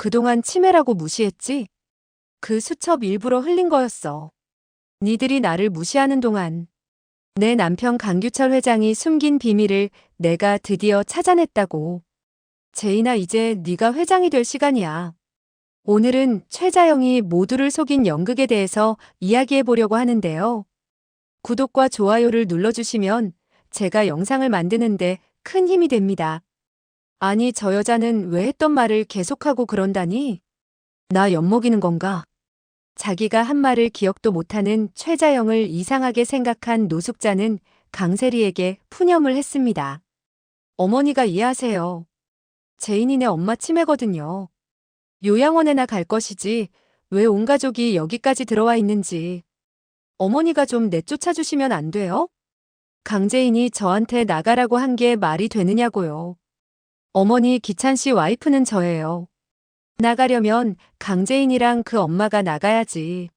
그동안 치매라고 무시했지? 그 수첩 일부러 흘린 거였어. 니들이 나를 무시하는 동안 내 남편 강규철 회장이 숨긴 비밀을 내가 드디어 찾아냈다고. 제인아, 이제 네가 회장이 될 시간이야. 오늘은 최자영이 모두를 속인 연극에 대해서 이야기해 보려고 하는데요. 구독과 좋아요를 눌러주시면 제가 영상을 만드는데 큰 힘이 됩니다. 아니, 저 여자는 왜 했던 말을 계속하고 그런다니? 나 엿먹이는 건가? 자기가 한 말을 기억도 못하는 최자영을 이상하게 생각한 노숙자는 강세리에게 푸념을 했습니다. 어머니가 이해하세요. 제인이네 엄마 치매거든요. 요양원에나 갈 것이지 왜 온 가족이 여기까지 들어와 있는지. 어머니가 좀 내쫓아 주시면 안 돼요? 강재인이 저한테 나가라고 한 게 말이 되느냐고요. 어머니, 기찬 씨 와이프는 저예요. 나가려면 강재인이랑 그 엄마가 나가야지.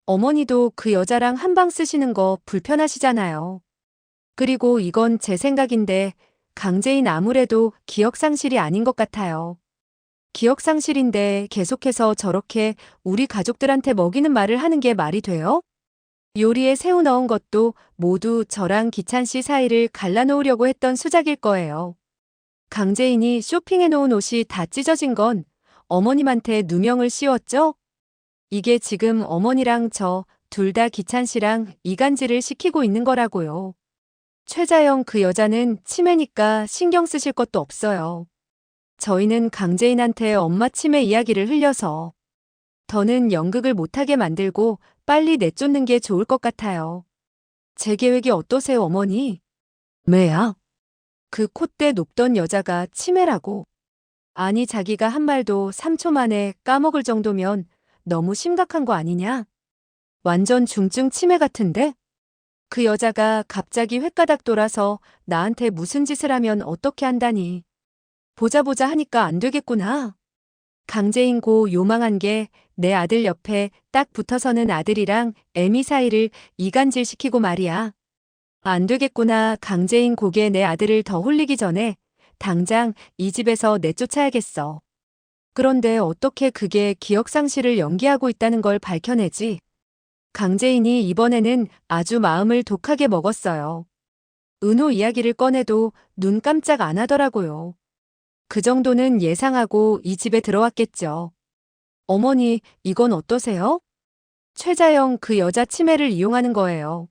어머니도 그 여자랑 한방 쓰시는 거 불편하시잖아요. 그리고 이건 제 생각인데 강재인 아무래도 기억상실이 아닌 것 같아요. 기억상실인데 계속해서 저렇게 우리 가족들한테 먹이는 말을 하는 게 말이 돼요? 요리에 새우 넣은 것도 모두 저랑 기찬 씨 사이를 갈라놓으려고 했던 수작일 거예요. 강재인이 쇼핑해 놓은 옷이 다 찢어진 건 어머님한테 누명을 씌웠죠? 이게 지금 어머니랑 저 둘 다 기찬 씨랑 이간질을 시키고 있는 거라고요. 최자영 그 여자는 치매니까 신경 쓰실 것도 없어요. 저희는 강재인한테 엄마 치매 이야기를 흘려서 더는 연극을 못하게 만들고 빨리 내쫓는 게 좋을 것 같아요. 제 계획이 어떠세요, 어머니? 매야? 그 콧대 높던 여자가 치매라고. 아니, 자기가 한 말도 3초 만에 까먹을 정도면 너무 심각한 거 아니냐? 완전 중증 치매 같은데? 그 여자가 갑자기 횟가닥 돌아서 나한테 무슨 짓을 하면 어떻게 한다니. 보자 하니까 안 되겠구나. 강재인 고 요망한 게 내 아들 옆에 딱 붙어서는 아들이랑 애미 사이를 이간질시키고 말이야. 안 되겠구나. 강재인 고개 내 아들을 더 홀리기 전에 당장 이 집에서 내쫓아야겠어. 그런데 어떻게 그게 기억상실을 연기하고 있다는 걸 밝혀내지? 강재인이 이번에는 아주 마음을 독하게 먹었어요. 은호 이야기를 꺼내도 눈 깜짝 안 하더라고요. 그 정도는 예상하고 이 집에 들어왔겠죠. 어머니, 이건 어떠세요? 최자영 그 여자 치매를 이용하는 거예요.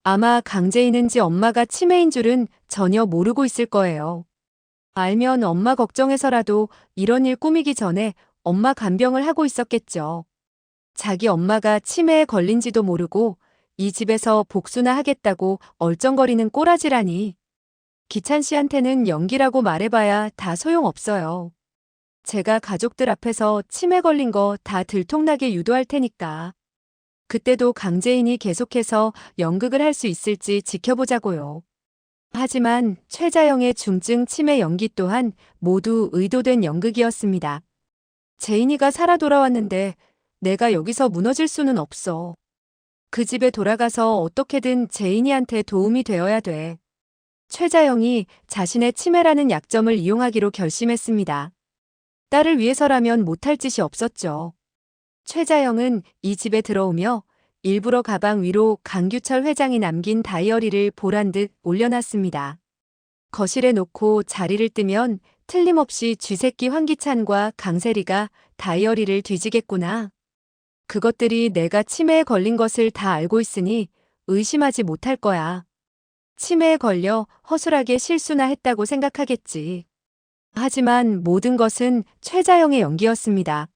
아마 강재인은 지 엄마가 치매인 줄은 전혀 모르고 있을 거예요. 알면 엄마 걱정해서라도 이런 일 꾸미기 전에 엄마 간병을 하고 있었겠죠. 자기 엄마가 치매에 걸린지도 모르고 이 집에서 복수나 하겠다고 얼쩡거리는 꼬라지라니. 기찬 씨한테는 연기라고 말해봐야 다 소용없어요. 제가 가족들 앞에서 치매 걸린 거 다 들통나게 유도할 테니까. 그때도 강재인이 계속해서 연극을 할 수 있을지 지켜보자고요. 하지만 최자영의 중증 치매 연기 또한 모두 의도된 연극이었습니다. 재인이가 살아 돌아왔는데 내가 여기서 무너질 수는 없어. 그 집에 돌아가서 어떻게든 재인이한테 도움이 되어야 돼. 최자영이 자신의 치매라는 약점을 이용하기로 결심했습니다. 딸을 위해서라면 못할 짓이 없었죠. 최자영은 이 집에 들어오며 일부러 가방 위로 강규철 회장이 남긴 다이어리를 보란 듯 올려놨습니다. 거실에 놓고 자리를 뜨면 틀림없이 쥐새끼 황기찬과 강세리가 다이어리를 뒤지겠구나. 그것들이 내가 치매에 걸린 것을 다 알고 있으니 의심하지 못할 거야. 치매에 걸려 허술하게 실수나 했다고 생각하겠지. 하지만 모든 것은 최자영의 연기였습니다.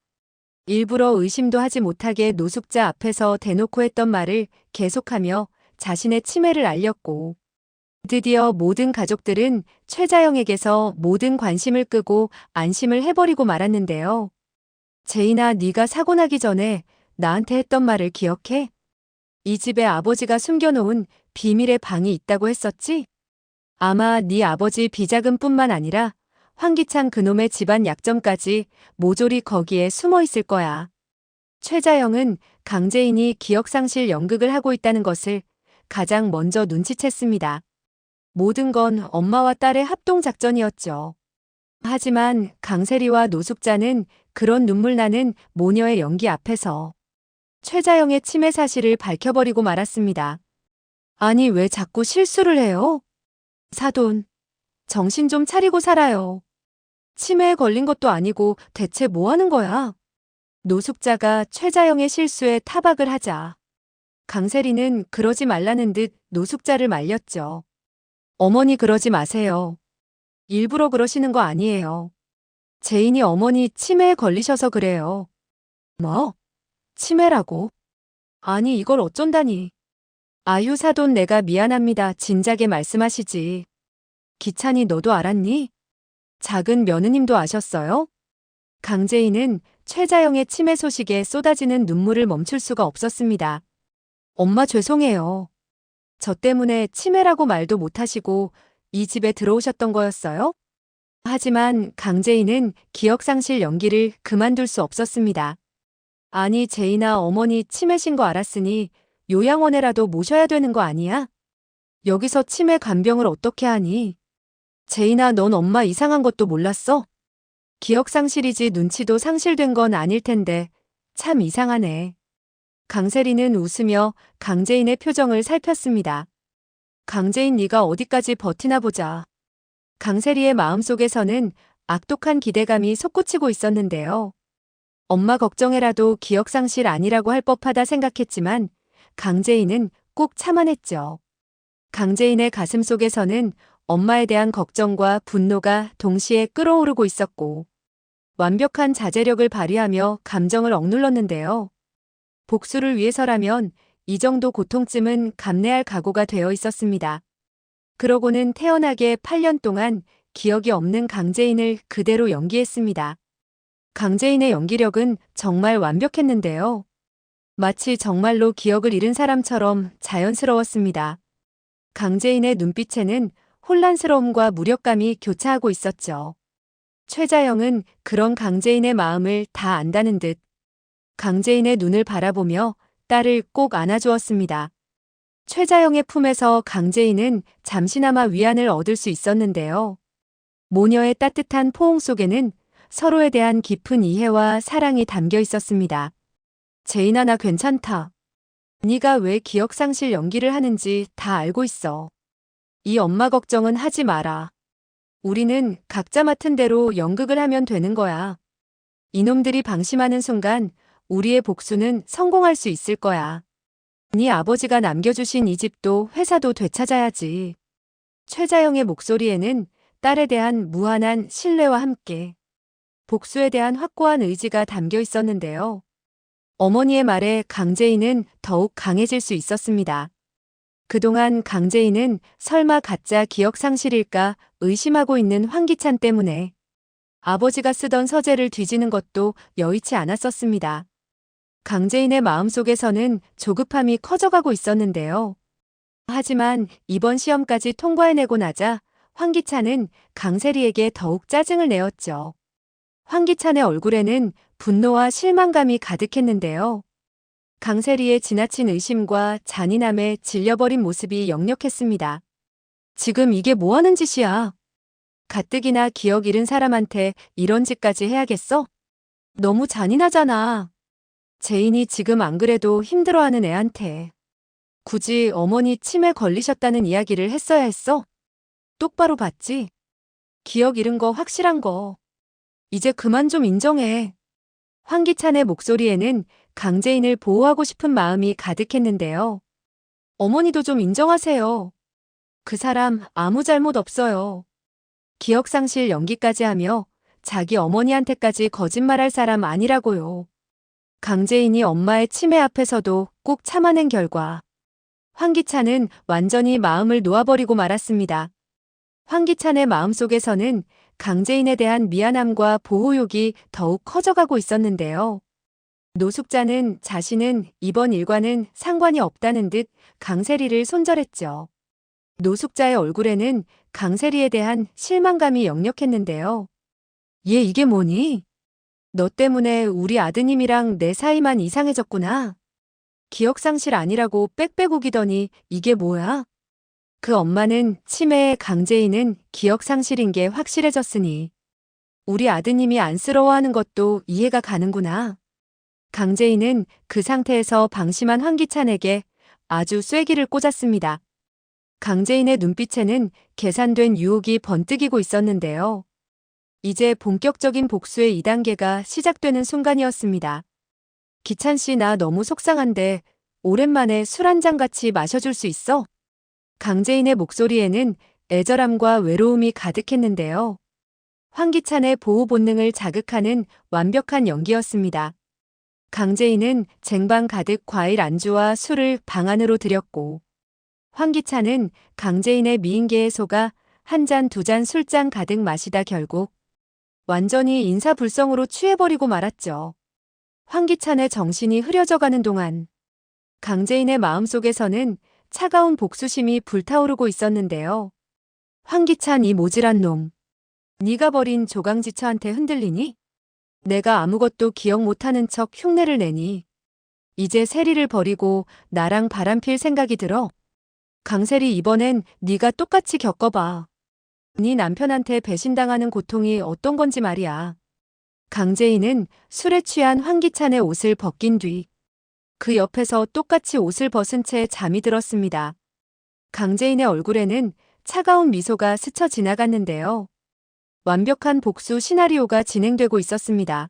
일부러 의심도 하지 못하게 노숙자 앞에서 대놓고 했던 말을 계속하며 자신의 치매를 알렸고, 드디어 모든 가족들은 최자영에게서 모든 관심을 끄고 안심을 해버리고 말았는데요. 제인아, 네가 사고 나기 전에 나한테 했던 말을 기억해? 이 집에 아버지가 숨겨놓은 비밀의 방이 있다고 했었지? 아마 네 아버지 비자금뿐만 아니라 황기찬 그놈의 집안 약점까지 모조리 거기에 숨어 있을 거야. 최자영은 강재인이 기억상실 연극을 하고 있다는 것을 가장 먼저 눈치챘습니다. 모든 건 엄마와 딸의 합동작전이었죠. 하지만 강세리와 노숙자는 그런 눈물 나는 모녀의 연기 앞에서 최자영의 치매 사실을 밝혀버리고 말았습니다. 아니, 왜 자꾸 실수를 해요? 사돈, 정신 좀 차리고 살아요. 치매에 걸린 것도 아니고 대체 뭐 하는 거야? 노숙자가 최자영의 실수에 타박을 하자 강세리는 그러지 말라는 듯 노숙자를 말렸죠. 어머니 그러지 마세요. 일부러 그러시는 거 아니에요. 제인이 어머니 치매에 걸리셔서 그래요. 뭐? 치매라고? 아니 이걸 어쩐다니. 아유 사돈 내가 미안합니다. 진작에 말씀하시지. 기찬이 너도 알았니? 작은 며느님도 아셨어요? 강제인은 최자영의 치매 소식에 쏟아지는 눈물을 멈출 수가 없었습니다. 엄마 죄송해요. 저 때문에 치매라고 말도 못하시고 이 집에 들어오셨던 거였어요? 하지만 강제인은 기억상실 연기를 그만둘 수 없었습니다. 아니 제인아 어머니 치매신 거 알았으니 요양원에라도 모셔야 되는 거 아니야? 여기서 치매 간병을 어떻게 하니? 제인아 넌 엄마 이상한 것도 몰랐어? 기억상실이지 눈치도 상실된 건 아닐 텐데 참 이상하네. 강세리는 웃으며 강제인의 표정을 살폈습니다. 강제인 네가 어디까지 버티나 보자. 강세리의 마음속에서는 악독한 기대감이 솟구치고 있었는데요. 엄마 걱정해라도 기억상실 아니라고 할 법하다 생각했지만 강제인은 꼭 참아냈죠. 강제인의 가슴 속에서는 엄마에 대한 걱정과 분노가 동시에 끓어오르고 있었고 완벽한 자제력을 발휘하며 감정을 억눌렀는데요. 복수를 위해서라면 이 정도 고통쯤은 감내할 각오가 되어 있었습니다. 그러고는 태어나게 8년 동안 기억이 없는 강제인을 그대로 연기했습니다. 강제인의 연기력은 정말 완벽했는데요. 마치 정말로 기억을 잃은 사람처럼 자연스러웠습니다. 강제인의 눈빛에는 혼란스러움과 무력감이 교차하고 있었죠. 최자영은 그런 강제인의 마음을 다 안다는 듯 강제인의 눈을 바라보며 딸을 꼭 안아주었습니다. 최자영의 품에서 강제인은 잠시나마 위안을 얻을 수 있었는데요. 모녀의 따뜻한 포옹 속에는 서로에 대한 깊은 이해와 사랑이 담겨 있었습니다. 제인아 나 괜찮다. 네가 왜 기억상실 연기를 하는지 다 알고 있어. 이 엄마 걱정은 하지 마라. 우리는 각자 맡은 대로 연극을 하면 되는 거야. 이놈들이 방심하는 순간 우리의 복수는 성공할 수 있을 거야. 네 아버지가 남겨주신 이 집도 회사도 되찾아야지. 최자영의 목소리에는 딸에 대한 무한한 신뢰와 함께 복수에 대한 확고한 의지가 담겨 있었는데요. 어머니의 말에 강제인은 더욱 강해질 수 있었습니다. 그동안 강제인은 설마 가짜 기억 상실일까 의심하고 있는 황기찬 때문에 아버지가 쓰던 서재를 뒤지는 것도 여의치 않았었습니다. 강제인의 마음속에서는 조급함이 커져가고 있었는데요. 하지만 이번 시험까지 통과해내고 나자 황기찬은 강세리에게 더욱 짜증을 내었죠. 황기찬의 얼굴에는 분노와 실망감이 가득했는데요. 강세리의 지나친 의심과 잔인함에 질려버린 모습이 역력했습니다. 지금 이게 뭐 하는 짓이야? 가뜩이나 기억 잃은 사람한테 이런 짓까지 해야겠어? 너무 잔인하잖아. 제인이 지금 안 그래도 힘들어하는 애한테 굳이 어머니 치매 걸리셨다는 이야기를 했어야 했어? 똑바로 봤지? 기억 잃은 거 확실한 거. 이제 그만 좀 인정해. 황기찬의 목소리에는 강제인을 보호하고 싶은 마음이 가득했는데요. 어머니도 좀 인정하세요. 그 사람 아무 잘못 없어요. 기억상실 연기까지 하며 자기 어머니한테까지 거짓말할 사람 아니라고요. 강제인이 엄마의 치매 앞에서도 꼭 참아낸 결과 황기찬은 완전히 마음을 놓아버리고 말았습니다. 황기찬의 마음속에서는 강제인에 대한 미안함과 보호욕이 더욱 커져가고 있었는데요. 노숙자는 자신은 이번 일과는 상관이 없다는 듯 강세리를 손절했죠. 노숙자의 얼굴에는 강세리에 대한 실망감이 역력했는데요. 얘 이게 뭐니? 너 때문에 우리 아드님이랑 내 사이만 이상해졌구나. 기억상실 아니라고 빽빽 우기더니 이게 뭐야? 그 엄마는 치매의 강제인은 기억상실인 게 확실해졌으니 우리 아드님이 안쓰러워하는 것도 이해가 가는구나. 강재인은 그 상태에서 방심한 황기찬에게 아주 쐐기를 꽂았습니다. 강재인의 눈빛에는 계산된 유혹이 번뜩이고 있었는데요. 이제 본격적인 복수의 2단계가 시작되는 순간이었습니다. 기찬 씨, 나 너무 속상한데 오랜만에 술 한 잔 같이 마셔줄 수 있어? 강재인의 목소리에는 애절함과 외로움이 가득했는데요. 황기찬의 보호 본능을 자극하는 완벽한 연기였습니다. 강재인은 쟁반 가득 과일 안주와 술을 방 안으로 들였고, 황기찬은 강재인의 미인계에 속아 한 잔 두 잔 술잔 가득 마시다 결국 완전히 인사불성으로 취해버리고 말았죠. 황기찬의 정신이 흐려져가는 동안 강재인의 마음속에서는 차가운 복수심이 불타오르고 있었는데요. 황기찬, 이 모질한 놈. 네가 버린 조강지처한테 흔들리니? 내가 아무것도 기억 못하는 척 흉내를 내니? 이제 세리를 버리고 나랑 바람필 생각이 들어? 강세리, 이번엔 네가 똑같이 겪어봐. 네 남편한테 배신당하는 고통이 어떤 건지 말이야. 강재인은 술에 취한 황기찬의 옷을 벗긴 뒤 그 옆에서 똑같이 옷을 벗은 채 잠이 들었습니다. 강재인의 얼굴에는 차가운 미소가 스쳐 지나갔는데요. 완벽한 복수 시나리오가 진행되고 있었습니다.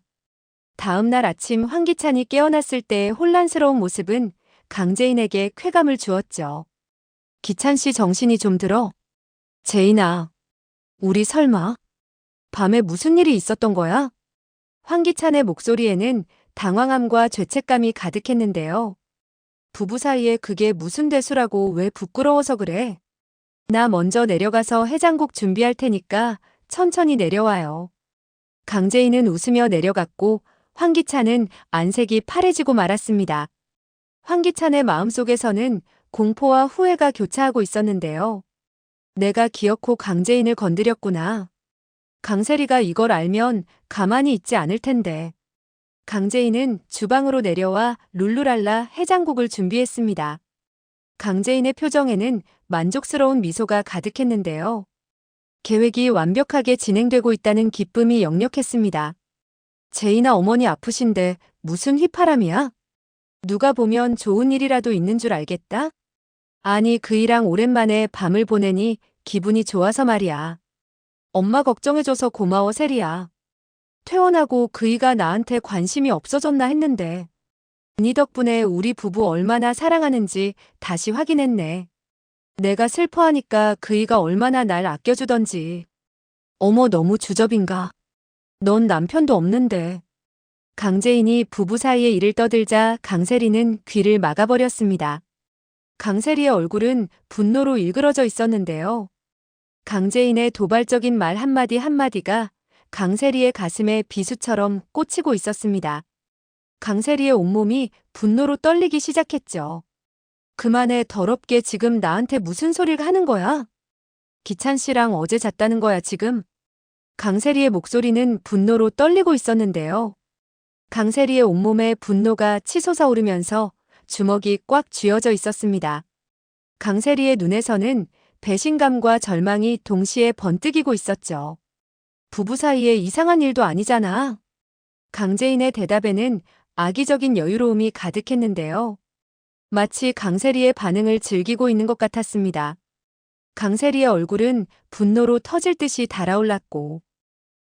다음 날 아침 황기찬이 깨어났을 때의 혼란스러운 모습은 강재인에게 쾌감을 주었죠. 기찬 씨, 정신이 좀 들어? 재인아, 우리 설마 밤에 무슨 일이 있었던 거야? 황기찬의 목소리에는 당황함과 죄책감이 가득했는데요. 부부 사이에 그게 무슨 대수라고, 왜 부끄러워서 그래? 나 먼저 내려가서 해장국 준비할 테니까 천천히 내려와요. 강재인은 웃으며 내려갔고 황기찬은 안색이 파래지고 말았습니다. 황기찬의 마음속에서는 공포와 후회가 교차하고 있었는데요. 내가 기어코 강재인을 건드렸구나. 강세리가 이걸 알면 가만히 있지 않을 텐데. 강재인은 주방으로 내려와 룰루랄라 해장국을 준비했습니다. 강재인의 표정에는 만족스러운 미소가 가득했는데요. 계획이 완벽하게 진행되고 있다는 기쁨이 역력했습니다. 재인아, 어머니 아프신데 무슨 휘파람이야? 누가 보면 좋은 일이라도 있는 줄 알겠다? 아니, 그이랑 오랜만에 밤을 보내니 기분이 좋아서 말이야. 엄마 걱정해줘서 고마워, 세리야. 퇴원하고 그이가 나한테 관심이 없어졌나 했는데 네 덕분에 우리 부부 얼마나 사랑하는지 다시 확인했네. 내가 슬퍼하니까 그이가 얼마나 날 아껴주던지. 어머, 너무 주접인가? 넌 남편도 없는데. 강재인이 부부 사이의 일을 떠들자 강세리는 귀를 막아버렸습니다. 강세리의 얼굴은 분노로 일그러져 있었는데요. 강재인의 도발적인 말 한마디 한마디가 강세리의 가슴에 비수처럼 꽂히고 있었습니다. 강세리의 온몸이 분노로 떨리기 시작했죠. 그만해, 더럽게. 지금 나한테 무슨 소리를 하는 거야? 기찬 씨랑 어제 잤다는 거야, 지금? 강세리의 목소리는 분노로 떨리고 있었는데요. 강세리의 온몸에 분노가 치솟아 오르면서 주먹이 꽉 쥐어져 있었습니다. 강세리의 눈에서는 배신감과 절망이 동시에 번뜩이고 있었죠. 부부 사이에 이상한 일도 아니잖아. 강재인의 대답에는 악의적인 여유로움이 가득했는데요. 마치 강세리의 반응을 즐기고 있는 것 같았습니다. 강세리의 얼굴은 분노로 터질 듯이 달아올랐고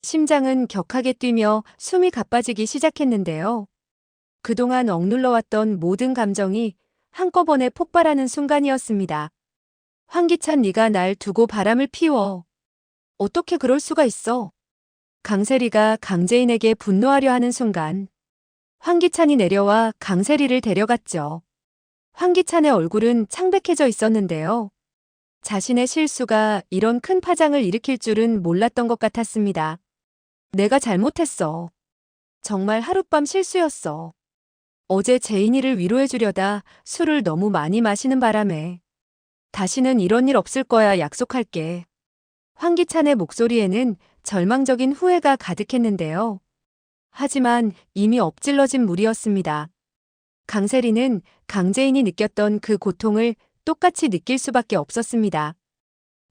심장은 격하게 뛰며 숨이 가빠지기 시작했는데요. 그동안 억눌러왔던 모든 감정이 한꺼번에 폭발하는 순간이었습니다. 황기찬, 네가 날 두고 바람을 피워. 어떻게 그럴 수가 있어? 강세리가 강재인에게 분노하려 하는 순간 황기찬이 내려와 강세리를 데려갔죠. 황기찬의 얼굴은 창백해져 있었는데요. 자신의 실수가 이런 큰 파장을 일으킬 줄은 몰랐던 것 같았습니다. 내가 잘못했어. 정말 하룻밤 실수였어. 어제 재인이를 위로해주려다 술을 너무 많이 마시는 바람에. 다시는 이런 일 없을 거야, 약속할게. 황기찬의 목소리에는 절망적인 후회가 가득했는데요. 하지만 이미 엎질러진 물이었습니다. 강세리는 강재인이 느꼈던 그 고통을 똑같이 느낄 수밖에 없었습니다.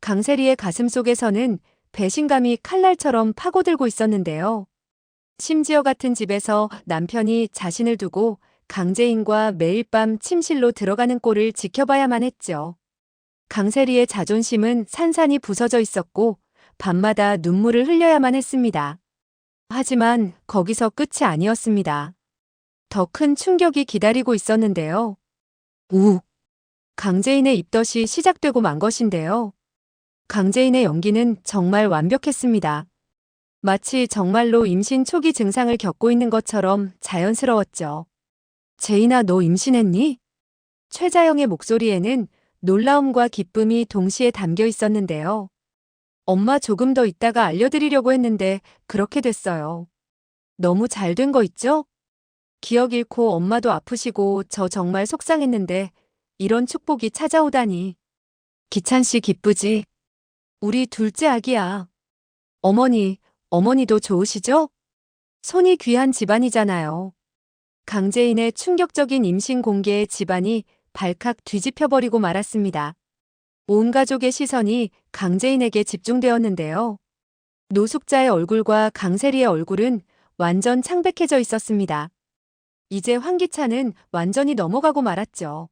강세리의 가슴 속에서는 배신감이 칼날처럼 파고들고 있었는데요. 심지어 같은 집에서 남편이 자신을 두고 강재인과 매일 밤 침실로 들어가는 꼴을 지켜봐야만 했죠. 강세리의 자존심은 산산이 부서져 있었고 밤마다 눈물을 흘려야만 했습니다. 하지만 거기서 끝이 아니었습니다. 더 큰 충격이 기다리고 있었는데요. 우! 강재인의 입덧이 시작되고 만 것인데요. 강재인의 연기는 정말 완벽했습니다. 마치 정말로 임신 초기 증상을 겪고 있는 것처럼 자연스러웠죠. 재인아, 너 임신했니? 최자영의 목소리에는 놀라움과 기쁨이 동시에 담겨 있었는데요. 엄마, 조금 더 있다가 알려드리려고 했는데 그렇게 됐어요. 너무 잘 된 거 있죠? 기억 잃고 엄마도 아프시고 저 정말 속상했는데 이런 축복이 찾아오다니. 기찬 씨 기쁘지? 우리 둘째 아기야. 어머니도 좋으시죠? 손이 귀한 집안이잖아요. 강재인의 충격적인 임신 공개에 집안이 발칵 뒤집혀버리고 말았습니다. 온 가족의 시선이 강재인에게 집중되었는데요. 노숙자의 얼굴과 강세리의 얼굴은 완전 창백해져 있었습니다. 이제 황기찬은 완전히 넘어가고 말았죠.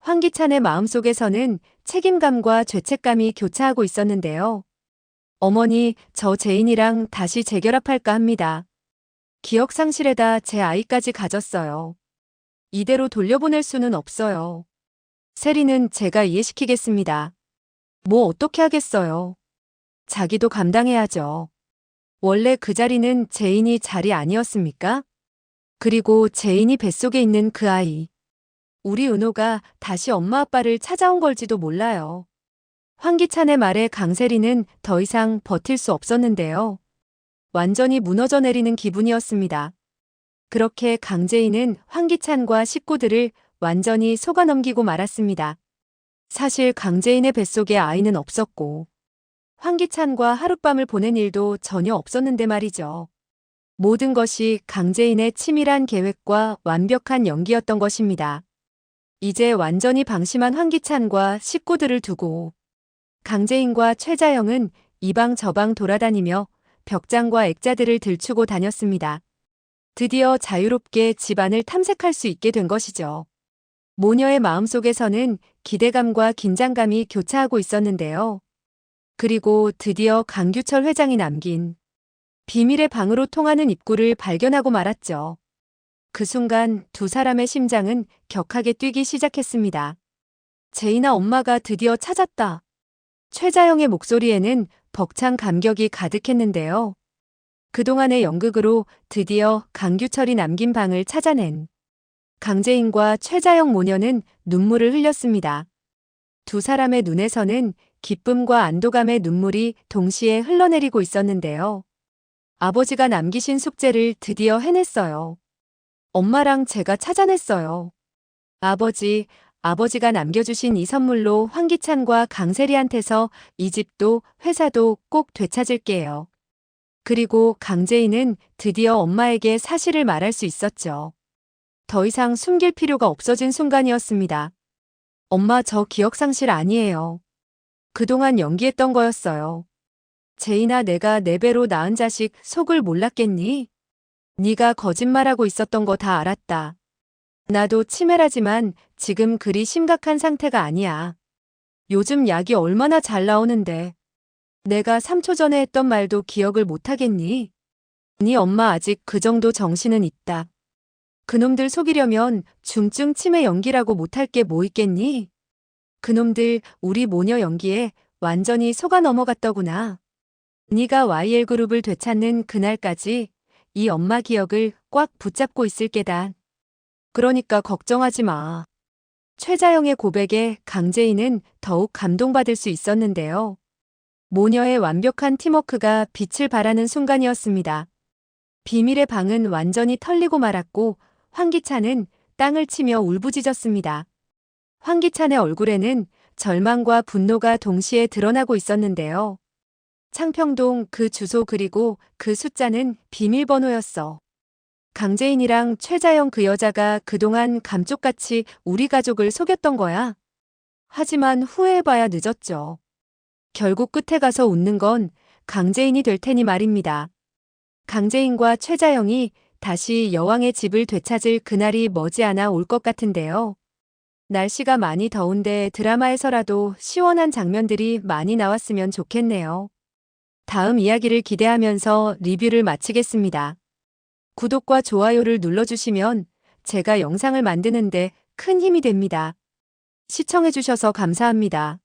황기찬의 마음속에서는 책임감과 죄책감이 교차하고 있었는데요. 어머니, 저 재인이랑 다시 재결합할까 합니다. 기억 상실에다 제 아이까지 가졌어요. 이대로 돌려보낼 수는 없어요. 세리는 제가 이해시키겠습니다. 뭐 어떻게 하겠어요. 자기도 감당해야죠. 원래 그 자리는 재인이 자리 아니었습니까? 그리고 재인이 뱃속에 있는 그 아이. 우리 은호가 다시 엄마 아빠를 찾아온 걸지도 몰라요. 황기찬의 말에 강세리는 더 이상 버틸 수 없었는데요. 완전히 무너져 내리는 기분이었습니다. 그렇게 강재인은 황기찬과 식구들을 완전히 속아넘기고 말았습니다. 사실 강재인의 뱃속에 아이는 없었고 황기찬과 하룻밤을 보낸 일도 전혀 없었는데 말이죠. 모든 것이 강재인의 치밀한 계획과 완벽한 연기였던 것입니다. 이제 완전히 방심한 황기찬과 식구들을 두고 강재인과 최자영은 이방 저방 돌아다니며 벽장과 액자들을 들추고 다녔습니다. 드디어 자유롭게 집안을 탐색할 수 있게 된 것이죠. 모녀의 마음속에서는 기대감과 긴장감이 교차하고 있었는데요. 그리고 드디어 강규철 회장이 남긴 비밀의 방으로 통하는 입구를 발견하고 말았죠. 그 순간 두 사람의 심장은 격하게 뛰기 시작했습니다. 재인아, 엄마가 드디어 찾았다. 최자영의 목소리에는 벅찬 감격이 가득했는데요. 그동안의 연극으로 드디어 강규철이 남긴 방을 찾아낸 강재인과 최자영 모녀는 눈물을 흘렸습니다. 두 사람의 눈에서는 기쁨과 안도감의 눈물이 동시에 흘러내리고 있었는데요. 아버지가 남기신 숙제를 드디어 해냈어요. 엄마랑 제가 찾아냈어요. 아버지가 남겨주신 이 선물로 황기찬과 강세리한테서 이 집도 회사도 꼭 되찾을게요. 그리고 강재인은 드디어 엄마에게 사실을 말할 수 있었죠. 더 이상 숨길 필요가 없어진 순간이었습니다. 엄마, 저 기억상실 아니에요. 그동안 연기했던 거였어요. 재인아, 내가 내 배로 낳은 자식 속을 몰랐겠니? 네가 거짓말하고 있었던 거 다 알았다. 나도 치매라지만 지금 그리 심각한 상태가 아니야. 요즘 약이 얼마나 잘 나오는데. 내가 3초 전에 했던 말도 기억을 못하겠니? 네 엄마 아직 그 정도 정신은 있다. 그놈들 속이려면 중증 치매 연기라고 못할 게 뭐 있겠니? 그놈들 우리 모녀 연기에 완전히 속아 넘어갔더구나. 네가 YL그룹을 되찾는 그날까지 이 엄마 기억을 꽉 붙잡고 있을 게다. 그러니까 걱정하지 마. 최자영의 고백에 강재인은 더욱 감동받을 수 있었는데요. 모녀의 완벽한 팀워크가 빛을 발하는 순간이었습니다. 비밀의 방은 완전히 털리고 말았고 황기찬은 땅을 치며 울부짖었습니다. 황기찬의 얼굴에는 절망과 분노가 동시에 드러나고 있었는데요. 창평동 그 주소 그리고 그 숫자는 비밀번호였어. 강재인이랑 최자영 그 여자가 그동안 감쪽같이 우리 가족을 속였던 거야. 하지만 후회해봐야 늦었죠. 결국 끝에 가서 웃는 건 강재인이 될 테니 말입니다. 강재인과 최자영이 다시 여왕의 집을 되찾을 그날이 머지않아 올 것 같은데요. 날씨가 많이 더운데 드라마에서라도 시원한 장면들이 많이 나왔으면 좋겠네요. 다음 이야기를 기대하면서 리뷰를 마치겠습니다. 구독과 좋아요를 눌러주시면 제가 영상을 만드는데 큰 힘이 됩니다. 시청해주셔서 감사합니다.